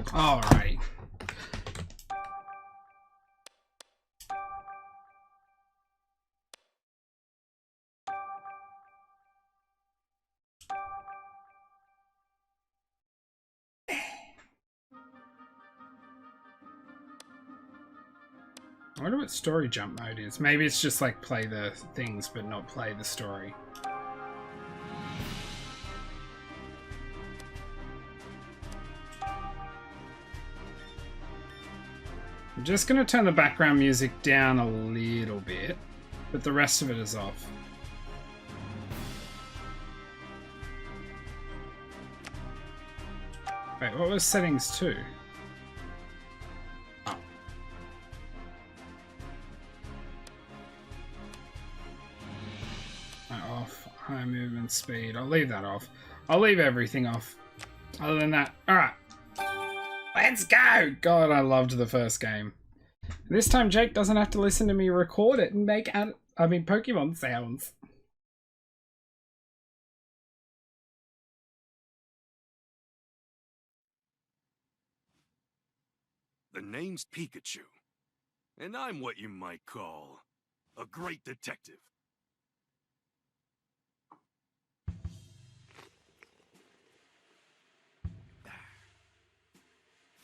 Alrighty. I wonder what story jump mode is. Maybe it's just like play the things but not play the story. I'm just going to turn the background music down a little bit, but the rest of it is off. Wait, what was settings 2? Off. High movement speed. I'll leave that off. I'll leave everything off. Other than that, alright. Let's go! God, I loved the first game. This time Jake doesn't have to listen to me record it and make Pokemon sounds. The name's Pikachu, and I'm what you might call a great detective.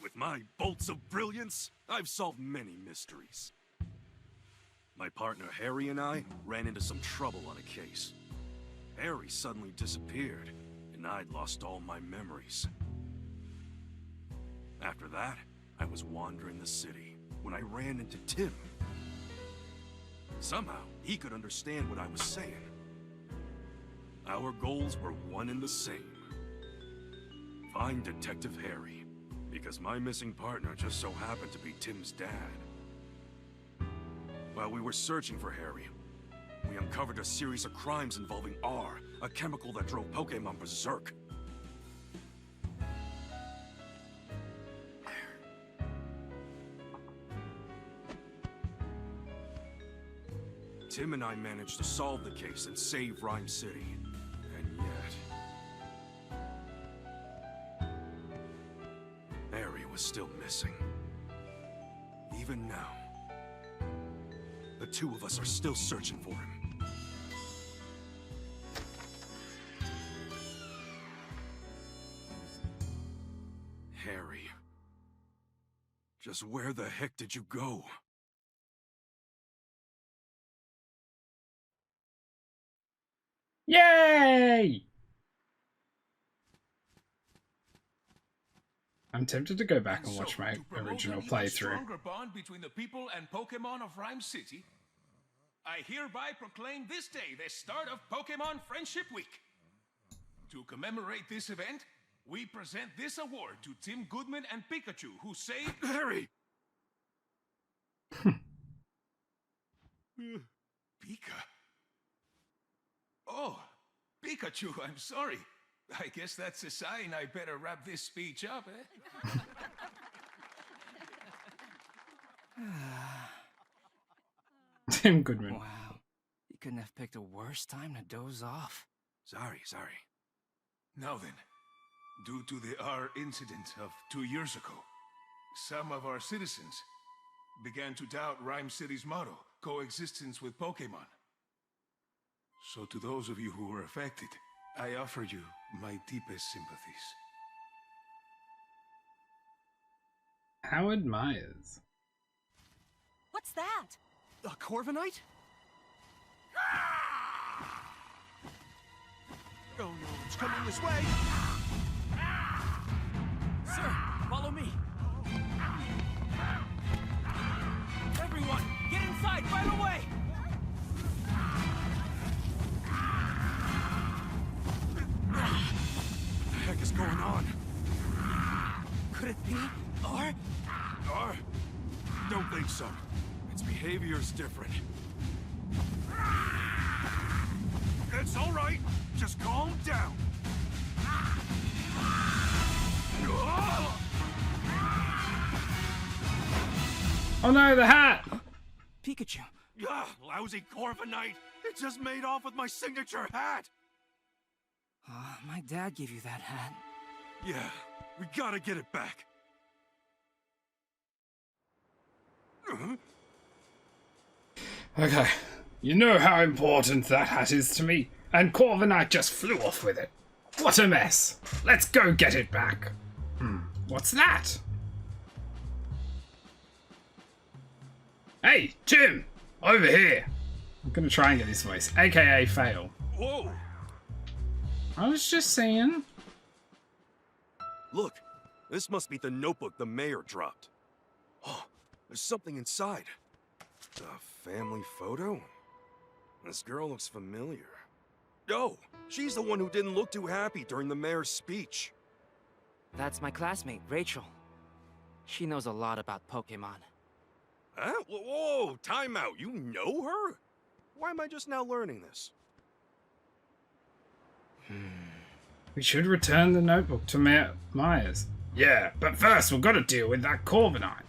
With my bolts of brilliance, I've solved many mysteries. My partner Harry and I ran into some trouble on a case. Harry suddenly disappeared, and I'd lost all my memories. After that, I was wandering the city when I ran into Tim. Somehow, he could understand what I was saying. Our goals were one and the same. Find Detective Harry, because my missing partner just so happened to be Tim's dad. While we were searching for Harry, we uncovered a series of crimes involving R, a chemical that drove Pokemon berserk. Tim and I managed to solve the case and save Rhyme City. And yet... Harry was still missing. Even now, the two of us are still searching for him. Harry, just where the heck did you go? Yay! I'm tempted to go back and watch my original playthrough. Stronger bond between the people and Pokemon of Rhyme City, I hereby proclaim this day the start of Pokemon Friendship Week. To commemorate this event, we present this award to Tim Goodman and Pikachu, who saved Harry! Pika. Oh, Pikachu, I'm sorry. I guess that's a sign I better wrap this speech up, eh? Tim Goodman. Wow. You couldn't have picked a worse time to doze off. Sorry. Now then, due to the R incident of 2 years ago, some of our citizens began to doubt Rhyme City's motto, coexistence with Pokemon. So to those of you who were affected, I offer you my deepest sympathies. Howard Myers. What's that? A Corviknight? Oh no, it's coming this way! Sir, follow me. Everyone, get inside right away! What the heck is going on? Could it be? Or? R? Don't think so. Its behavior's different. It's all right. Just calm down. Oh no, the hat! Pikachu. Lousy Corviknight! It just made off with my signature hat! My dad gave you that hat. Yeah, we gotta get it back. Okay, you know how important that hat is to me, and Corviknight just flew off with it. What a mess. Let's go get it back. What's that? Hey, Jim! Over here! I'm gonna try and get his voice, aka fail. Whoa! I was just saying. Look, this must be the notebook the mayor dropped. Oh, there's something inside. A family photo? This girl looks familiar. Oh, she's the one who didn't look too happy during the mayor's speech. That's my classmate, Rachel. She knows a lot about Pokemon. Huh? Whoa, time out. You know her? Why am I just now learning this? We should return the notebook to Myers. Yeah, but first we've got to deal with that Corviknight.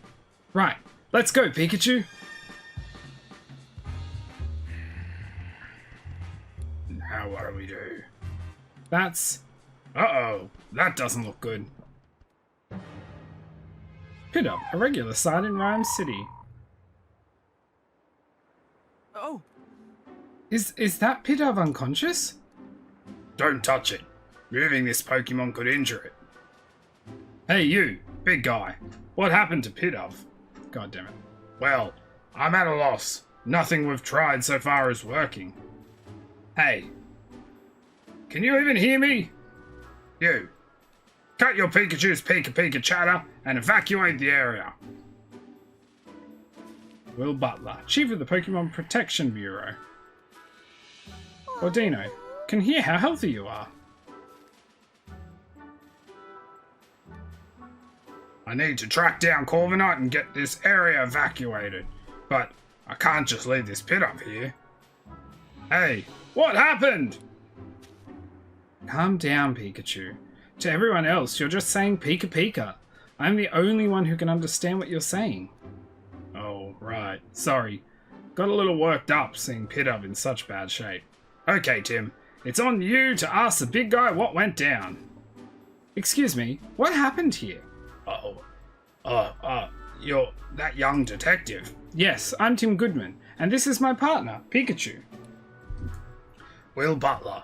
Right, let's go, Pikachu. Now what do we do? That's... Uh-oh, that doesn't look good. Pidove, a regular sight in Rhyme City. Oh, Is that Pidove unconscious? Don't touch it. Moving this Pokemon could injure it. Hey you, big guy. What happened to Pidove? God damn it. Well, I'm at a loss. Nothing we've tried so far is working. Hey. Can you even hear me? You. Cut your Pikachu's Pika chatter and evacuate the area. Will Butler, Chief of the Pokemon Protection Bureau. Ordino, can hear how healthy you are. I need to track down Corviknight and get this area evacuated, but I can't just leave this Pidove here. Hey, what happened? Calm down, Pikachu. To everyone else, you're just saying Pika. I'm the only one who can understand what you're saying. Oh, right. Sorry. Got a little worked up seeing Pidove in such bad shape. Okay, Tim. It's on you to ask the big guy what went down. Excuse me, what happened here? You're that young detective. Yes, I'm Tim Goodman, and this is my partner, Pikachu. Will Butler.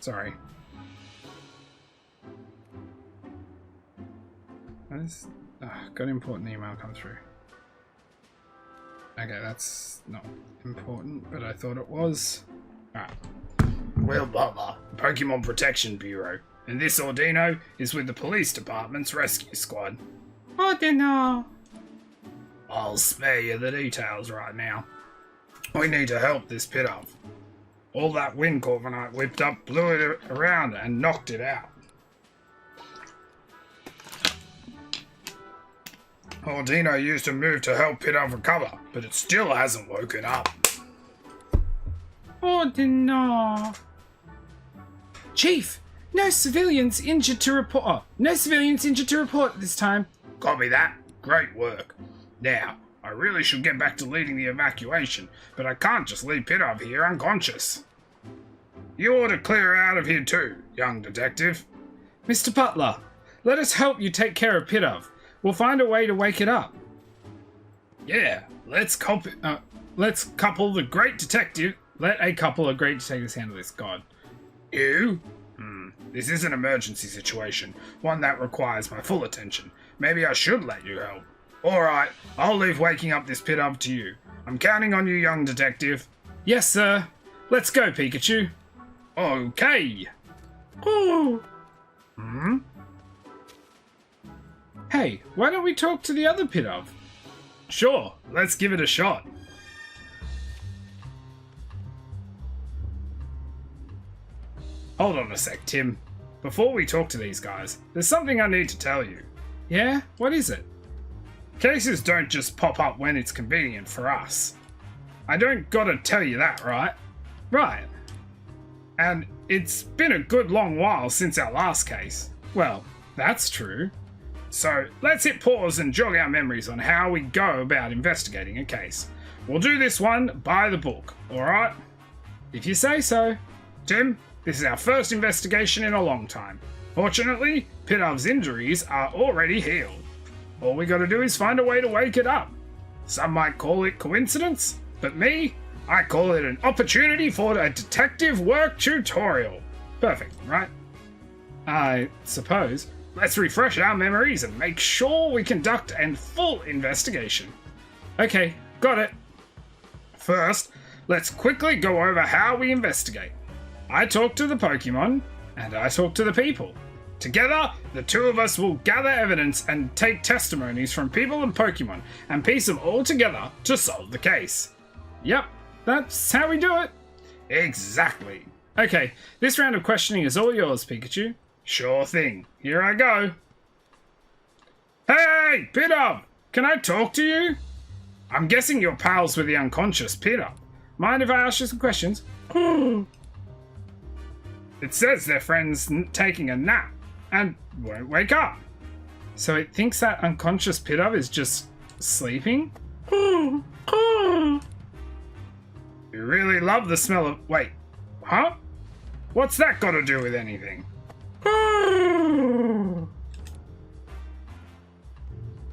Sorry. Got an important email come through. Okay, that's not important, but I thought it was. Alright. Will Butler, Pokemon Protection Bureau. And this Ordino is with the police department's rescue squad. Ordino! I'll spare you the details right now. We need to help this Pidove. All that wind Corviknight whipped up blew it around and knocked it out. Ordino used a move to help Pidove recover, but it still hasn't woken up. Ordino. Chief, no civilians injured to report. Oh, no civilians injured to report this time. Copy that. Great work. Now, I really should get back to leading the evacuation, but I can't just leave Pidove here unconscious. You ought to clear out of here too, young detective. Mr. Butler, let us help you take care of Pidove. We'll find a way to wake it up. Yeah, let's couple the great detective. Let a couple of great detectives handle this. God. You? This is an emergency situation, one that requires my full attention. Maybe I should let you help. Alright, I'll leave waking up this Pidove to you. I'm counting on you, young detective. Yes, sir. Let's go, Pikachu. Okay. Oh. Hey, why don't we talk to the other Pidove? Sure, let's give it a shot. Hold on a sec, Tim. Before we talk to these guys, there's something I need to tell you. Yeah? What is it? Cases don't just pop up when it's convenient for us. I don't gotta tell you that, right? Right. And it's been a good long while since our last case. Well, that's true. So let's hit pause and jog our memories on how we go about investigating a case. We'll do this one by the book, alright? If you say so. Tim, this is our first investigation in a long time. Fortunately, Pidov's injuries are already healed. All we gotta do is find a way to wake it up. Some might call it coincidence, but me, I call it an opportunity for a detective work tutorial. Perfect, right? I suppose. Let's refresh our memories and make sure we conduct a full investigation. Okay, got it. First, let's quickly go over how we investigate. I talk to the Pokemon, and I talk to the people. Together, the two of us will gather evidence and take testimonies from people and Pokemon and piece them all together to solve the case. Yep, that's how we do it. Exactly. Okay, this round of questioning is all yours, Pikachu. Sure thing. Here I go. Hey, Pidove! Can I talk to you? I'm guessing you're pals with the unconscious Pidove. Mind if I ask you some questions? It says their friend's taking a nap and won't wake up. So it thinks that unconscious Pidove is just sleeping? You really love the smell of... Wait, huh? What's that got to do with anything?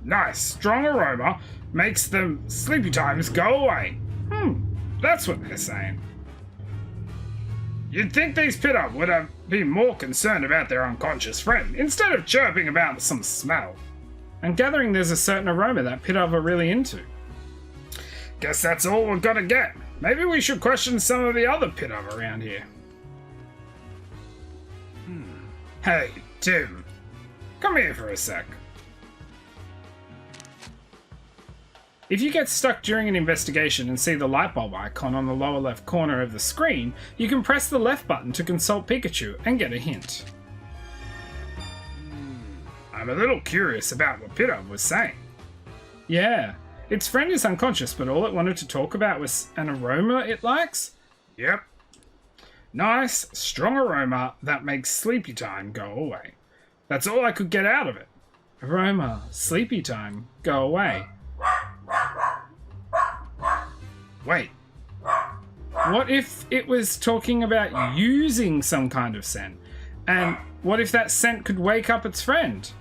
Nice, strong aroma makes the sleepy times go away. That's what they're saying. You'd think these Pidove would have been more concerned about their unconscious friend instead of chirping about some smell. I'm gathering there's a certain aroma that Pidove are really into. Guess that's all we've got to get. Maybe we should question some of the other Pidove around here. Hey, Tim. Come here for a sec. If you get stuck during an investigation and see the light bulb icon on the lower left corner of the screen, you can press the left button to consult Pikachu and get a hint. I'm a little curious about what Pidove was saying. Yeah, its friend is unconscious, but all it wanted to talk about was an aroma it likes? Yep. Nice, strong aroma that makes sleepy time go away. That's all I could get out of it. Aroma, sleepy time, go away. Wait. What if it was talking about using some kind of scent? And what if that scent could wake up its friend?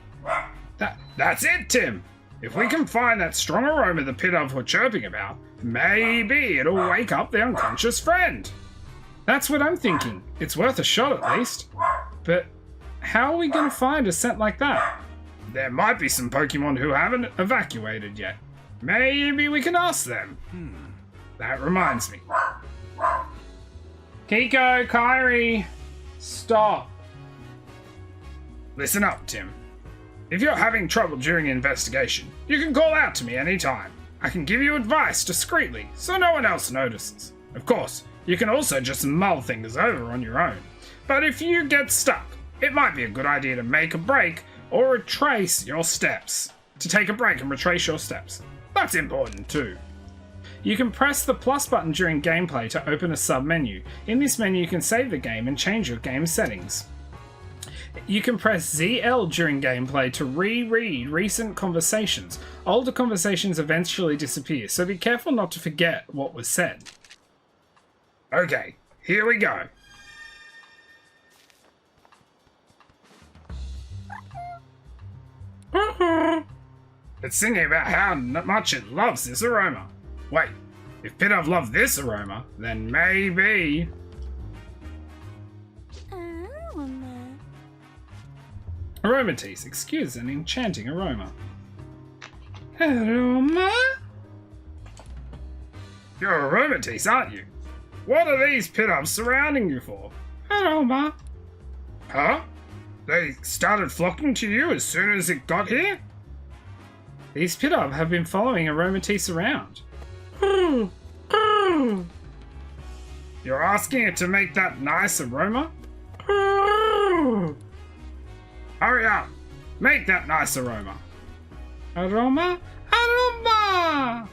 That's it, Tim! If we can find that strong aroma the Pidove were chirping about, maybe it'll wake up the unconscious friend. That's what I'm thinking. It's worth a shot at least. But how are we going to find a scent like that? There might be some Pokemon who haven't evacuated yet. Maybe we can ask them. That reminds me. Kiko, Kyrie, stop. Listen up, Tim. If you're having trouble during an investigation, you can call out to me anytime. I can give you advice discreetly so no one else notices. Of course, you can also just mull things over on your own. But if you get stuck, it might be a good idea to make a break or retrace your steps. To take a break and retrace your steps. That's important too. You can press the plus button during gameplay to open a sub-menu. In this menu, you can save the game and change your game settings. You can press ZL during gameplay to reread recent conversations. Older conversations eventually disappear, so be careful not to forget what was said. Okay, here we go. It's singing about how much it loves this aroma. Wait, if Pidove loved this aroma, then maybe... Aromatisse, excuse an enchanting aroma. Aroma? You're Aromatisse, aren't you? What are these Pidoves surrounding you for? Aroma. Huh? They started flocking to you as soon as it got here? These Pidove have been following Aromatisse around. You're asking it to make that nice aroma? Hurry up! Make that nice aroma! Aroma? Aroma!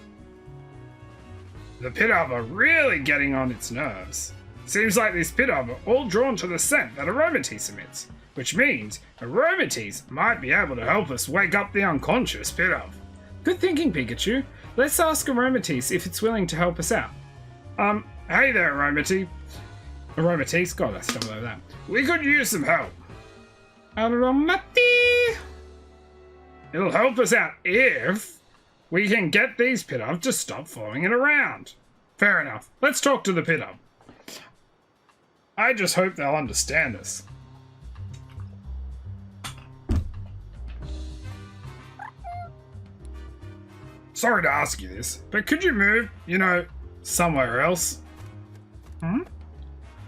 The Pidove are really getting on its nerves. Seems like these Pidove are all drawn to the scent that Aromatisse emits. which means Aromatisse might be able to help us wake up the unconscious Pidove. Good thinking, Pikachu. Let's ask Aromatisse if it's willing to help us out. Hey there, Aromatisse. Aromatisse? God, I stumbled over that. We could use some help. Aromatisse! It'll help us out if we can get these Pidove to stop following it around. Fair enough. Let's talk to the Pidove. I just hope they'll understand us. Sorry to ask you this, but could you move, somewhere else?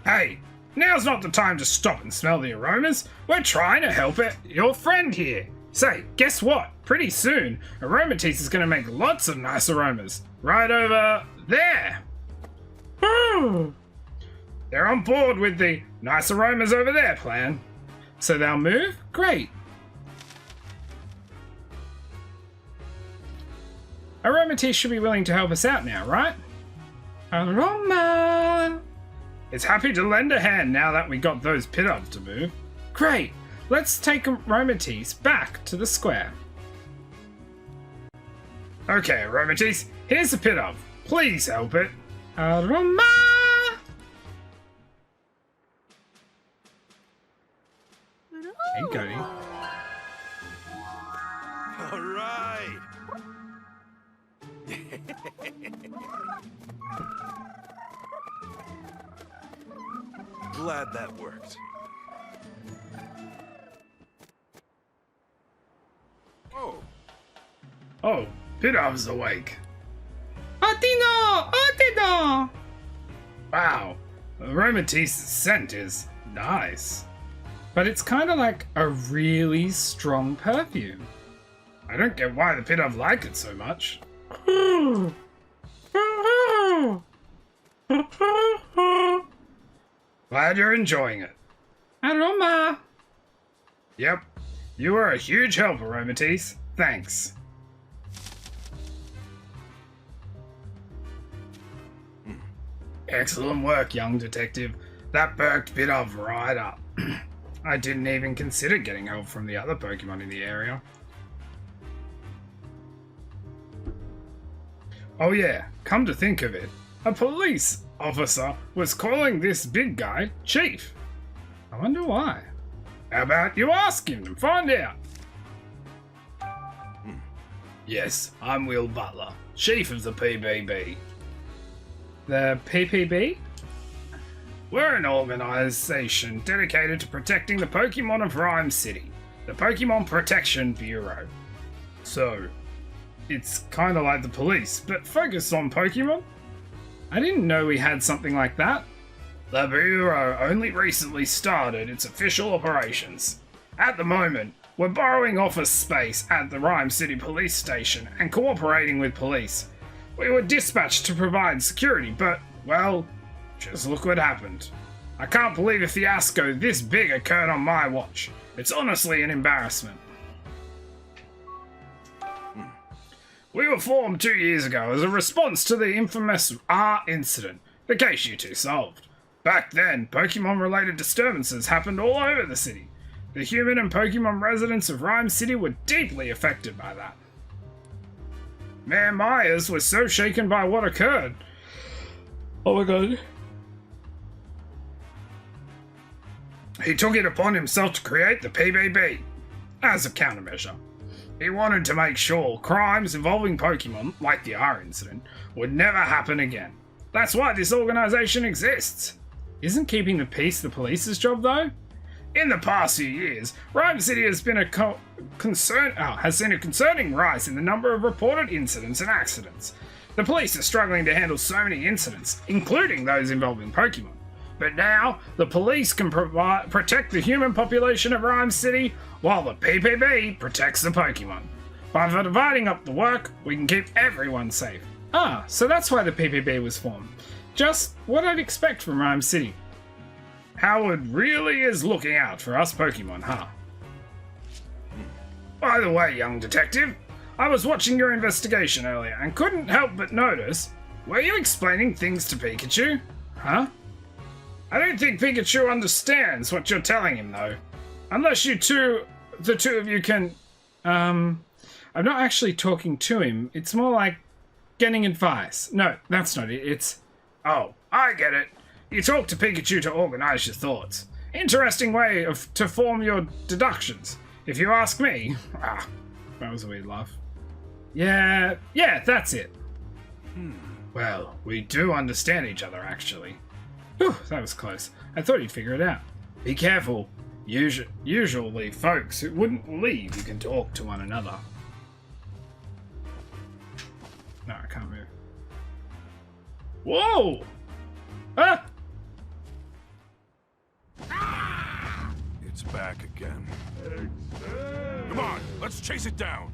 Hey, now's not the time to stop and smell the aromas. We're trying to help your friend here. Say, guess what? Pretty soon, Aromatisse is going to make lots of nice aromas. Right over there. They're on board with the nice aromas over there plan. So they'll move? Great. Aromatisse should be willing to help us out now, right? Aroma! It's happy to lend a hand now that we got those Pidove to move. Great! Let's take Aromatisse back to the square. Okay, Aromatisse, here's the Pidove. Please help it. Aroma! Hey, Cody. All right. Glad that worked. Oh, Pidove's awake. Otino! Wow, Aromatisse's scent is nice. But it's kind of like a really strong perfume. I don't get why the Pidove like it so much. Glad you're enjoying it. Aroma! Yep, you were a huge help, Aromatisse. Thanks. Excellent work, young detective. That perked Pidove right up. I didn't even consider getting help from the other Pokemon in the area. Oh yeah, come to think of it, a police officer was calling this big guy Chief. I wonder why. How about you ask him and find out? Yes, I'm Will Butler, Chief of the PBB. The PPB? We're an organization dedicated to protecting the Pokemon of Rhyme City, the Pokemon Protection Bureau. So, it's kind of like the police, but focused on Pokemon? I didn't know we had something like that. The Bureau only recently started its official operations. At the moment, we're borrowing office space at the Rhyme City Police Station and cooperating with police. We were dispatched to provide security, but, well, just look what happened. I can't believe a fiasco this big occurred on my watch. It's honestly an embarrassment. We were formed 2 years ago as a response to the infamous R incident, the case you two solved. Back then, Pokemon-related disturbances happened all over the city. The human and Pokemon residents of Rhyme City were deeply affected by that. Mayor Myers was so shaken by what occurred. Oh my god. He took it upon himself to create the PBB as a countermeasure. He wanted to make sure crimes involving Pokemon, like the R incident, would never happen again. That's why this organization exists. Isn't keeping the peace the police's job, though? In the past few years, Rhyme City has been seen a concerning rise in the number of reported incidents and accidents. The police are struggling to handle so many incidents, including those involving Pokemon. But now, the police can protect the human population of Rhyme City, while the PPB protects the Pokemon. By dividing up the work, we can keep everyone safe. Ah, so that's why the PPB was formed. Just what I'd expect from Rhyme City. Howard really is looking out for us Pokemon, huh? By the way, young detective, I was watching your investigation earlier and couldn't help but notice, were you explaining things to Pikachu? Huh? I don't think Pikachu understands what you're telling him, though. Unless the two of you can... I'm not actually talking to him. It's more like getting advice. No, that's not it. It's... Oh, I get it. You talk to Pikachu to organize your thoughts. Interesting way to form your deductions, if you ask me. Ah, that was a weird laugh. Yeah, that's it. Well, we do understand each other, actually. Whew, that was close. I thought you'd figure it out. Be careful. Usually, folks who wouldn't leave, you can talk to one another. No, I can't move. Whoa! Ah! It's back again. Come on, let's chase it down.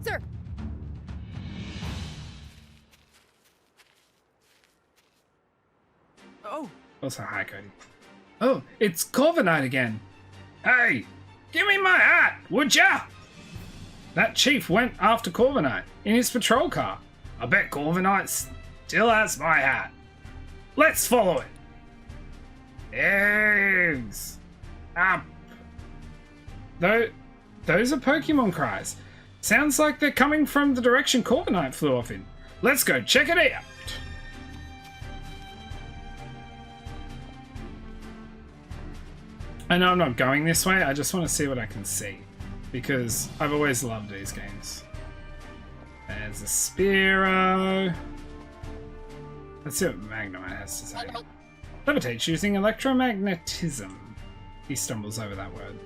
Sir! Oh, Also, hi, Cody. Oh, it's Corviknight again. Hey, give me my hat, would ya? That chief went after Corviknight in his patrol car. I bet Corviknight still has my hat. Let's follow it. Eggs. Up. Those are Pokemon cries. Sounds like they're coming from the direction Corviknight flew off in. Let's go check it out. I know I'm not going this way, I just want to see what I can see. Because I've always loved these games. There's a Spearow. Let's see what Magnemite has to say. Levitates using electromagnetism. He stumbles over that word.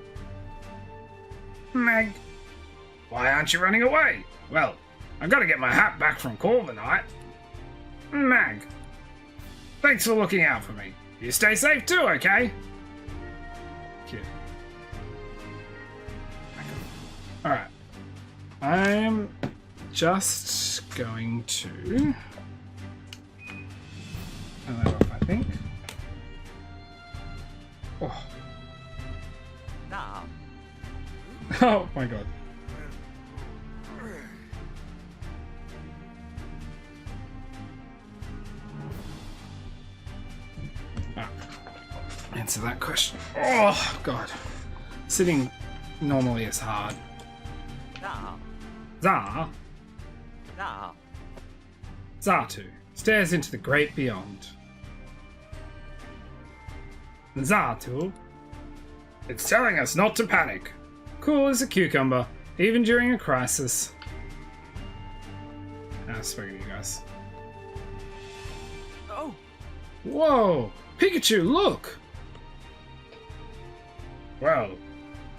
Mag. Why aren't you running away? Well, I've got to get my hat back from Corviknight. Mag. Thanks for looking out for me. You stay safe too, okay? Cute. Alright. I'm just going to turn that off, I think. Oh. nah. Oh my god. Ah. Answer that question. Oh god. Sitting normally is hard. Nah. Nah. Zatu stares into the great beyond. Zatu. It's telling us not to panic. Cool as a cucumber, even during a crisis. I've spoken to you guys. Oh, Whoa! Pikachu, look! Well,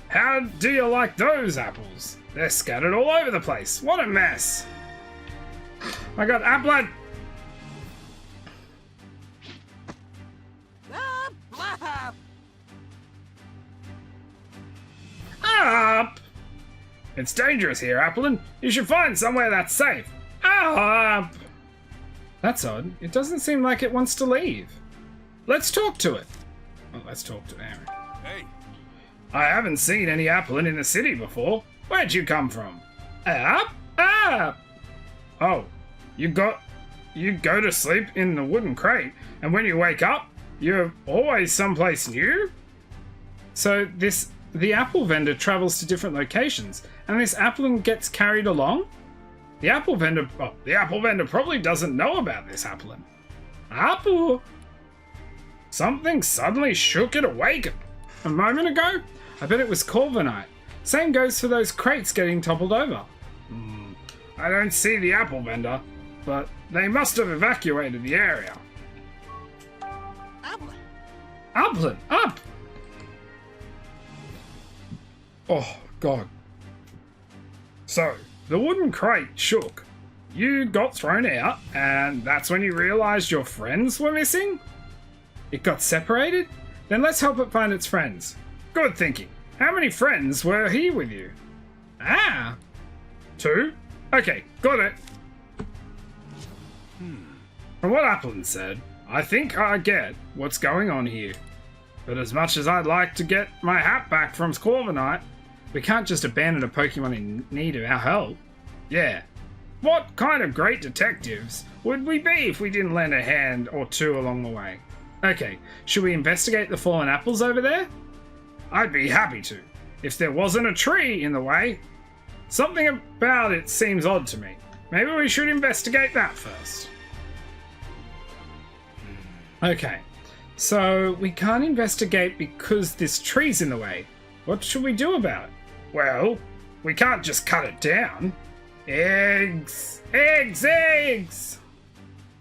how do you like those apples? They're scattered all over the place. What a mess! I got Applin! Ah, blah! Up! It's dangerous here, Applin. You should find somewhere that's safe. Up! That's odd. It doesn't seem like it wants to leave. Let's talk to it. Well, let's talk to it anyway. Hey, I haven't seen any Applin in the city before. Where'd you come from? Up? Up! Oh, you go to sleep in the wooden crate, and when you wake up, you're always someplace new? So the apple vendor travels to different locations, and this Applin gets carried along? The apple vendor probably doesn't know about this Applin. Apple? Something suddenly shook it awake a moment ago? I bet it was Corviknight. Same goes for those crates getting toppled over. I don't see the apple vendor, but they must have evacuated the area. Apple. Applin, up! Oh, God. So, the wooden crate shook. You got thrown out, and that's when you realized your friends were missing? It got separated? Then let's help it find its friends. Good thinking. How many friends were here with you? 2? Okay, got it. From what Applin said, I think I get what's going on here. But as much as I'd like to get my hat back from Corviknight, we can't just abandon a Pokemon in need of our help. Yeah. What kind of great detectives would we be if we didn't lend a hand or two along the way? Okay, should we investigate the fallen apples over there? I'd be happy to, if there wasn't a tree in the way. Something about it seems odd to me. Maybe we should investigate that first. Okay, so we can't investigate because this tree's in the way. What should we do about it? Well, we can't just cut it down. Eggs! Eggs! Eggs!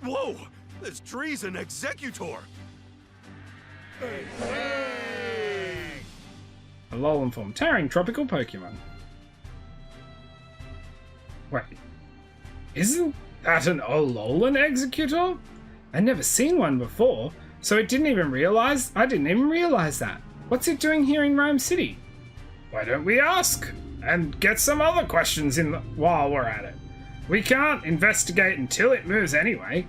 Whoa! This tree's an executor! A Alolan-form towering tropical Pokemon. Wait, isn't that an Alolan Executor? I'd never seen one before, so I didn't even realize that. What's it doing here in Rhyme City? Why don't we ask and get some other questions in while we're at it? We can't investigate until it moves anyway.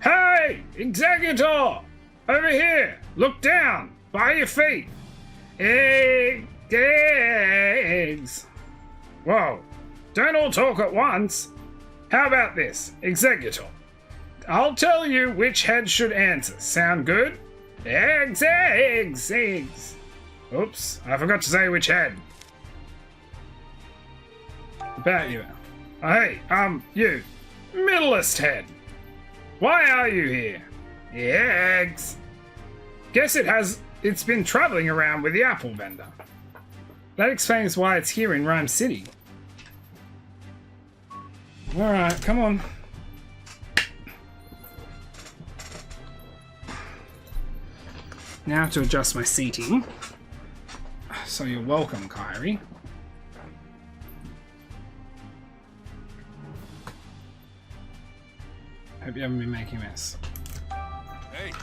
Hey, Executor! Over here! Look down! By your feet! Eggs! Whoa! Don't all talk at once! How about this, Executor? I'll tell you which head should answer. Sound good? Eggs, eggs, eggs! Oops, I forgot to say which head. About you. Hey, you. Middlest head. Why are you here? Eggs. Guess it's been traveling around with the apple vendor. That explains why it's here in Rhyme City. Alright, come on. Now I have to adjust my seating. So you're welcome, Kyrie. Hope you haven't been making a mess. Hey!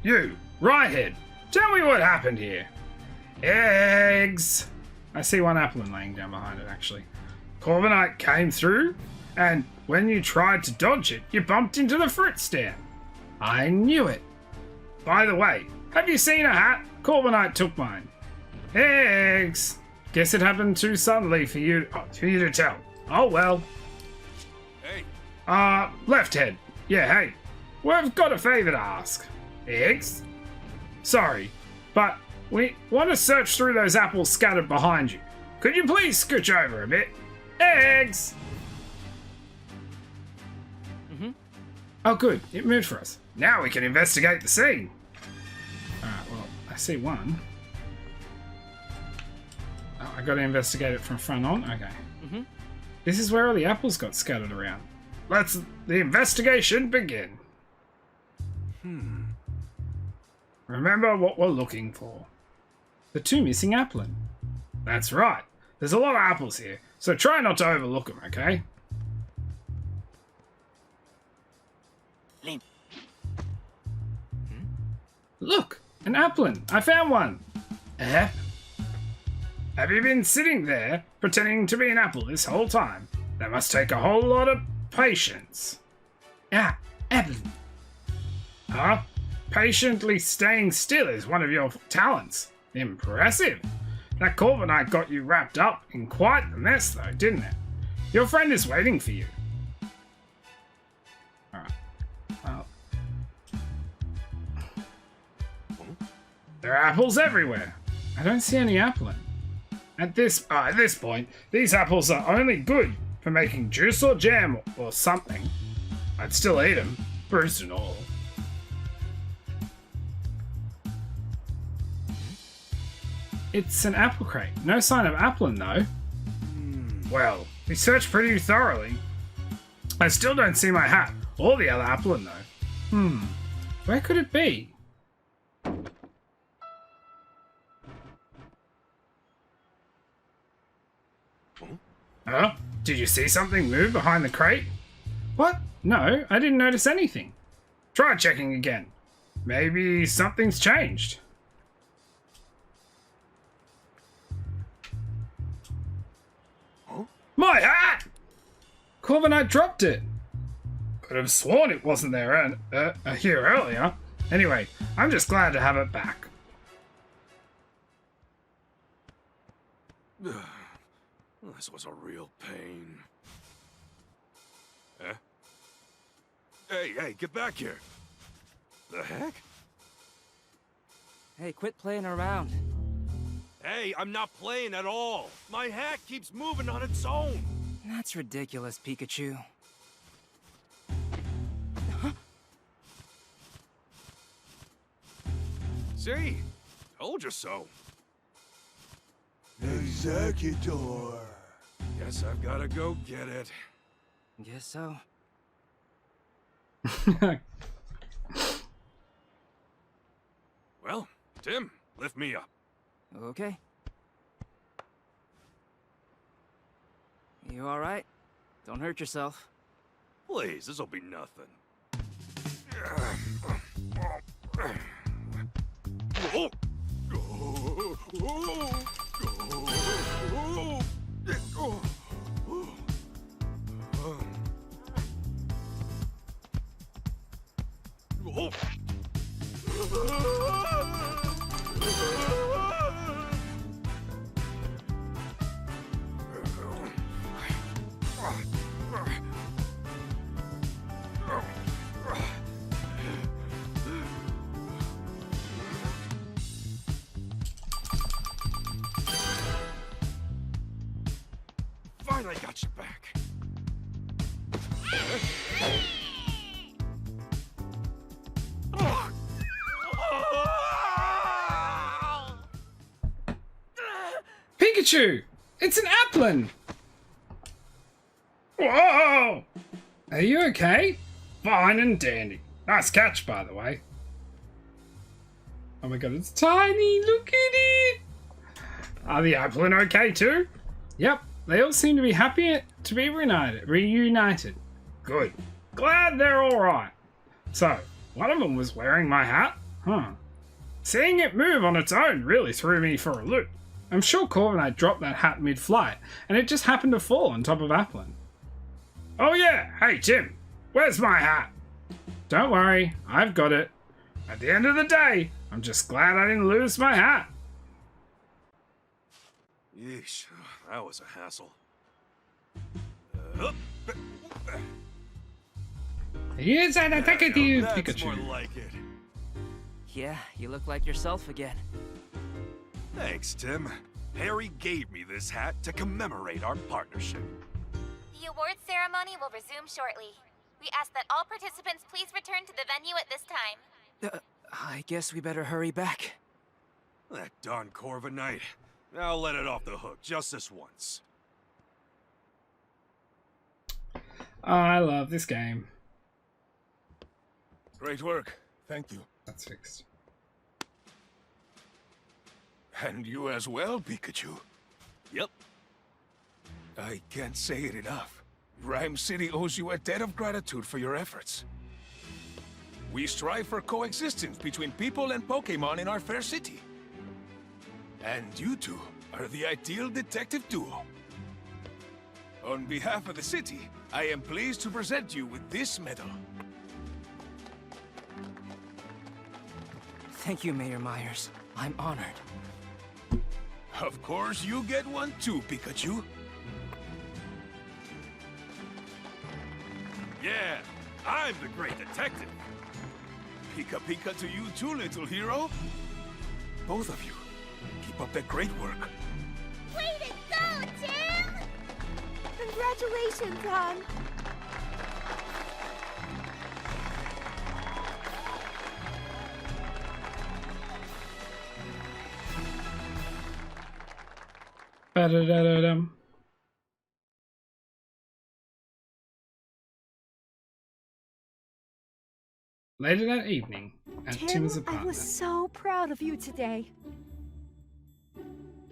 You, Ryehead, tell me what happened here. Eggs! I see one apple laying down behind it, actually. Corviknight came through, and when you tried to dodge it, you bumped into the fruit stand. I knew it. By the way, have you seen a hat? Corviknight took mine. Eggs! Guess it happened too suddenly for you to tell. Oh well. Hey! Left head. Yeah, hey. We've got a favour to ask. Eggs? Sorry, but we want to search through those apples scattered behind you. Could you please scooch over a bit? Eggs! Oh good, it moved for us. Now we can investigate the scene. Alright, well, I see one. Oh, I gotta investigate it from front on? Okay. This is where all the apples got scattered around. Let's the investigation begin. Remember what we're looking for. The two missing applin. That's right. There's a lot of apples here, so try not to overlook them, okay? Look, an applin. I found one. Have you been sitting there pretending to be an apple this whole time? That must take a whole lot of patience. Ah, applin. Huh? Patiently staying still is one of your talents. Impressive. That Corviknight got you wrapped up in quite the mess though, didn't it? Your friend is waiting for you. Alright. Well. There are apples everywhere. I don't see any applin. At this point, these apples are only good for making juice or jam or something. I'd still eat them, bruised and all. It's an apple crate. No sign of applin, though. Well, we searched pretty thoroughly. I still don't see my hat or the other applin, though. Where could it be? Huh? Did you see something move behind the crate? What? No, I didn't notice anything. Try checking again. Maybe something's changed. My hat! Corviknight dropped it. Could have sworn it wasn't there here earlier. Anyway, I'm just glad to have it back. This was a real pain. Huh? Hey, get back here! The heck? Hey, quit playing around. Hey, I'm not playing at all. My hat keeps moving on its own. That's ridiculous, Pikachu. See? Told you so. Executor. Guess I've gotta go get it. Guess so. Well, Tim, lift me up. Okay. You alright? Don't hurt yourself. Please, this'll be nothing. Finally got you back. Pikachu! It's an Applin! Whoa! Are you okay? Fine and dandy. Nice catch, by the way. Oh my god, it's tiny! Look at it! Are the Applin okay too? Yep, they all seem to be happy to be reunited. Good. Glad they're alright. So, one of them was wearing my hat? Huh. Seeing it move on its own really threw me for a loop. I'm sure Corviknight dropped that hat mid-flight, and it just happened to fall on top of Applin. Oh yeah, hey Tim, where's my hat? Don't worry, I've got it. At the end of the day, I'm just glad I didn't lose my hat. Yeesh, that was a hassle. Here's an attack at you, That's Pikachu. more like it. Yeah, you look like yourself again. Thanks, Tim. Harry gave me this hat to commemorate our partnership. The awards ceremony will resume shortly. We ask that all participants please return to the venue at this time. I guess we better hurry back. That darn Corviknight. I'll let it off the hook just this once. I love this game. Great work. Thank you. That's fixed. And you as well, Pikachu. Yep. I can't say it enough. Rhyme City owes you a debt of gratitude for your efforts. We strive for coexistence between people and Pokémon in our fair city. And you two are the ideal detective duo. On behalf of the city, I am pleased to present you with this medal. Thank you, Mayor Myers. I'm honored. Of course, you get one too, Pikachu. Yeah, I'm the great detective. Pika Pika to you too, little hero. Both of you, keep up that great work. Way to go, Tim! Congratulations, hon. Ba-da-da-da-dum. Later that evening, at Tim's I apartment, was so proud of you today.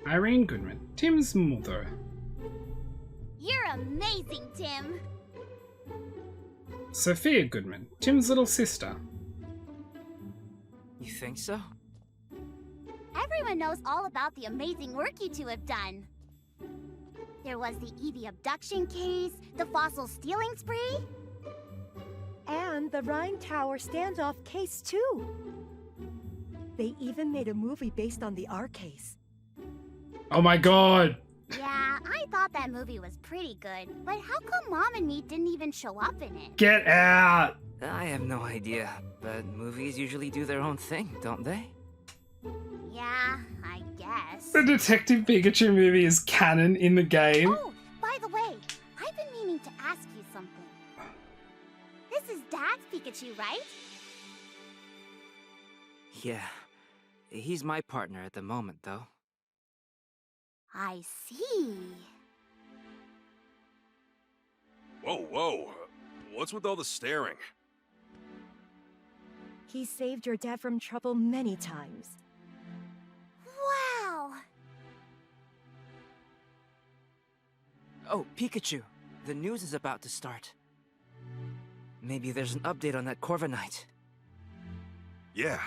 Irene Goodman, Tim's mother. You're amazing, Tim. Sophia Goodman, Tim's little sister. You think so? Everyone knows all about the amazing work you two have done. There was the Eevee abduction case, the fossil stealing spree. And the Rhine Tower standoff case, too. They even made a movie based on the R case. Oh my god! Yeah, I thought that movie was pretty good, but how come Mom and me didn't even show up in it? Get out! I have no idea, but movies usually do their own thing, don't they? Yeah, I guess. guess. The Detective Pikachu movie is canon in the game. Oh, by the way, I've been meaning to ask you something. This is Dad's Pikachu, right? Yeah. He's my partner at the moment, though. I see. Whoa, whoa. What's with all the staring? He saved your dad from trouble many times. Wow! Oh, Pikachu. The news is about to start. Maybe there's an update on that Corviknight. Yeah.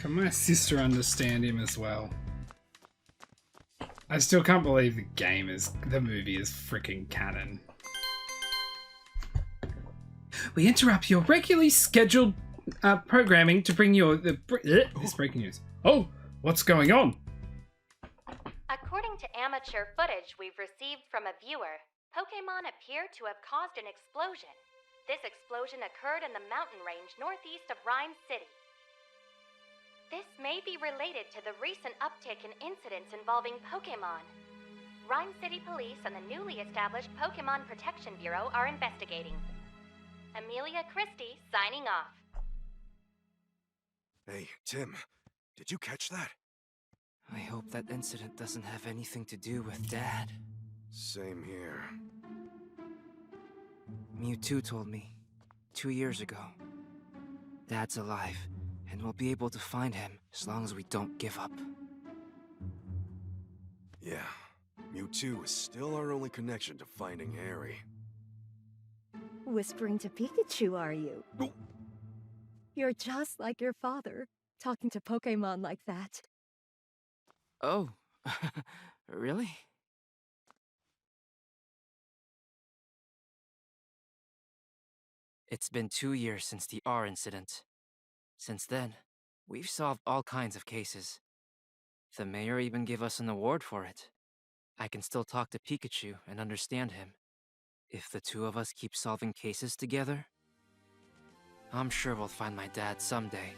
Can my sister understand him as well? I still can't believe the movie is freaking canon. We interrupt your regularly scheduled programming to bring you this breaking news. Oh, what's going on? According to amateur footage we've received from a viewer, Pokémon appear to have caused an explosion. This explosion occurred in the mountain range northeast of Rhyme City. This may be related to the recent uptick in incidents involving Pokémon. Rhyme City Police and the newly established Pokémon Protection Bureau are investigating. Amelia Christie signing off. Hey, Tim, did you catch that? I hope that incident doesn't have anything to do with Dad. Same here. Mewtwo told me 2 years ago. Dad's alive, and we'll be able to find him as long as we don't give up. Yeah, Mewtwo is still our only connection to finding Harry. Whispering to Pikachu, are you? Oh. You're just like your father, talking to Pokémon like that. Oh, really? It's been 2 years since the R incident. Since then, we've solved all kinds of cases. The mayor even gave us an award for it. I can still talk to Pikachu and understand him. If the two of us keep solving cases together, I'm sure we'll find my dad someday.